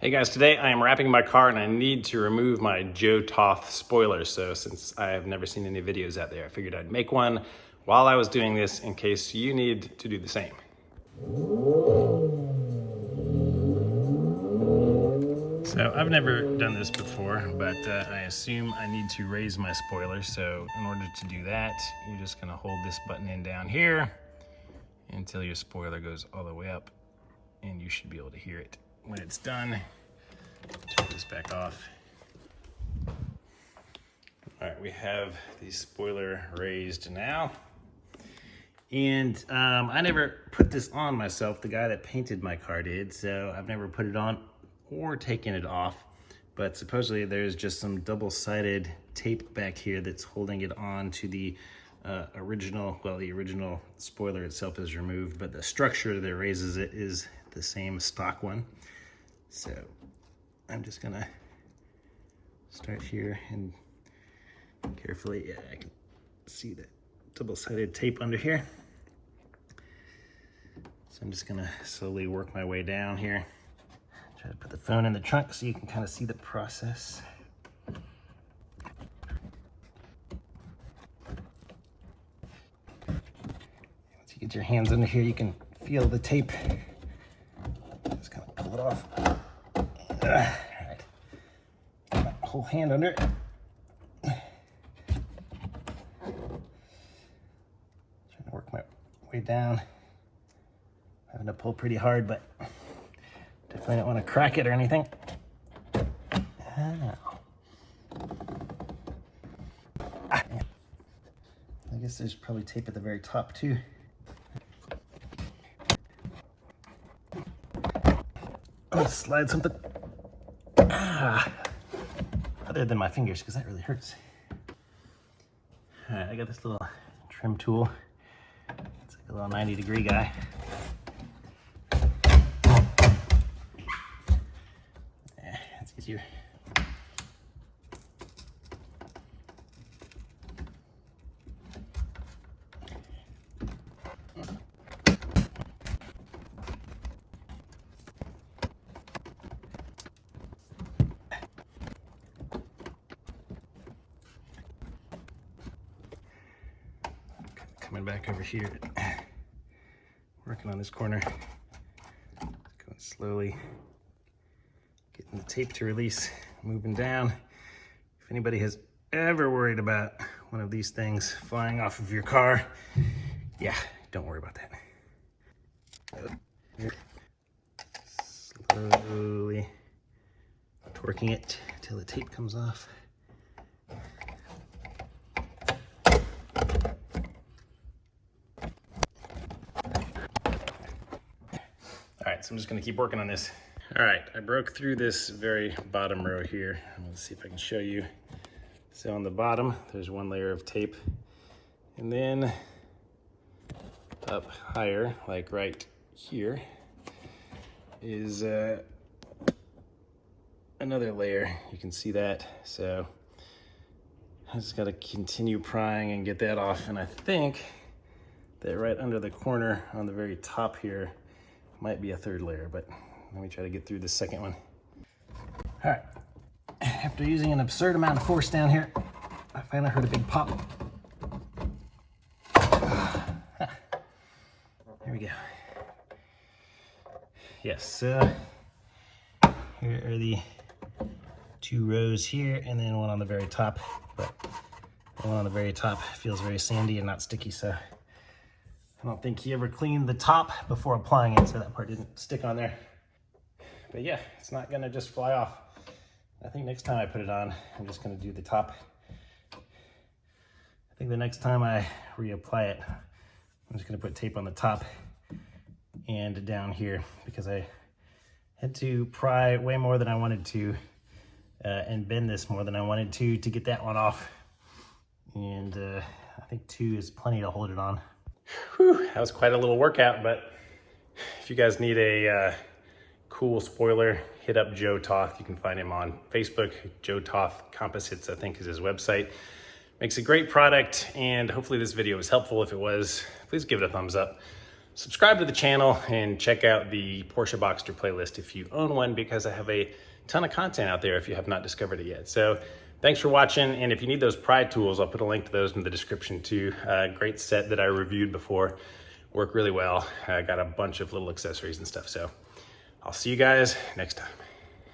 Hey guys, today I am wrapping my car and I need to remove my Joe Toth spoiler. So since I have never seen any videos out there, I figured I'd make one while I was doing this in case you need to do the same. So I've never done this before, but I assume I need to raise my spoiler. So in order to do that, you're just gonna hold this button in down here until your spoiler goes all the way up, and you should be able to hear it. When it's done, turn this back off. All right, we have the spoiler raised now. And I never put this on myself. The guy that painted my car did, so I've never put it on or taken it off. But supposedly there's just some double-sided tape back here that's holding it on to the original, well, the original spoiler itself is removed, but the structure that raises it is the same stock one. So I'm just gonna start here and carefully, yeah, I can see that double-sided tape under here. So I'm just gonna slowly work my way down here. Try to put the phone in the trunk so you can kind of see the process. Once you get your hands under here, you can feel the tape. Just kind of pull it off. All right, get my whole hand under it. Trying to work my way down. Having to pull pretty hard, but definitely don't want to crack it or anything. Ow. I guess there's probably tape at the very top too. I'm gonna slide something other than my fingers, because that really hurts. All right, I got this little trim tool. It's like a little 90-degree guy. That's easier. Coming back over here, working on this corner, going slowly, getting the tape to release, moving down. If anybody has ever worried about one of these things flying off of your car, yeah, don't worry about that. Slowly torquing it until the tape comes off. All right, so I'm just gonna keep working on this. All right, I broke through this very bottom row here. I'm gonna see if I can show you. So on the bottom, there's one layer of tape. And then up higher, like right here, is another layer. You can see that. So I just gotta continue prying and get that off. And I think that right under the corner on the very top here might be a third layer, but let me try to get through the second one. All right, after using an absurd amount of force down here, I finally heard a big pop. There we go. Yes, here are the two rows here, and then one on the very top, but the one on the very top feels very sandy and not sticky, so I don't think he ever cleaned the top before applying it, so that part didn't stick on there. But yeah, it's not gonna just fly off. I think next time I put it on, I'm just gonna do the top. I think the next time I reapply it, I'm just gonna put tape on the top and down here, because I had to pry way more than I wanted to and bend this more than I wanted to get that one off. And I think 2 is plenty to hold it on. Whew, that was quite a little workout, but if you guys need a cool spoiler, hit up Joe Toth. You can find him on Facebook. Joe Toth Composites, I think, is his website. Makes a great product, and hopefully this video was helpful. If it was, please give it a thumbs up. subscribe to the channel and check out the Porsche Boxster playlist if you own one, because I have a ton of content out there if you have not discovered it yet. So thanks for watching, and if you need those pry tools, I'll put a link to those in the description too. Great set that I reviewed before, work really well. I got a bunch of little accessories and stuff, so I'll see you guys next time.